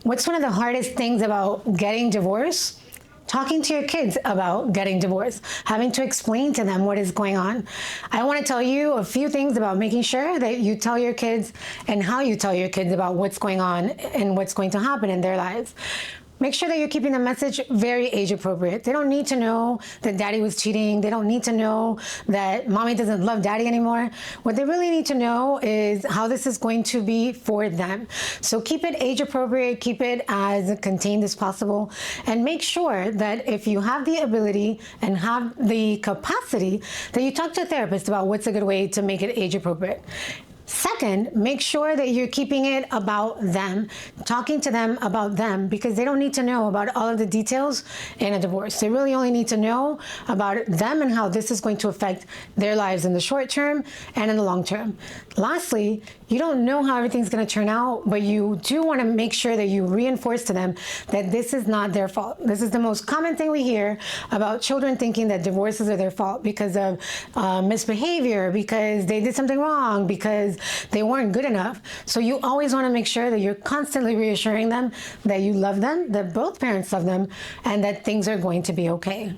What's one of the hardest things about getting divorced? Talking to your kids about getting divorced, having to explain to them what is going on. I want to tell you a few things about making sure that you tell your kids and how you tell your kids about what's going on and what's going to happen in their lives. Make sure that you're keeping the message very age appropriate. They don't need to know that daddy was cheating. They don't need to know that mommy doesn't love daddy anymore. What they really need to know is how this is going to be for them. So keep it age appropriate, keep it as contained as possible, and make sure that if you have the ability and have the capacity, that you talk to a therapist about what's a good way to make it age appropriate. Second, make sure that you're keeping it about them, talking to them about them, because they don't need to know about all of the details in a divorce. They really only need to know about them and how this is going to affect their lives in the short term and in the long term. Lastly, you don't know how everything's going to turn out, but you do want to make sure that you reinforce to them that this is not their fault. This is the most common thing we hear about children thinking that divorces are their fault because of misbehavior, because they did something wrong, because they weren't good enough. So you always want to make sure that you're constantly reassuring them that you love them, that both parents love them, and that things are going to be okay.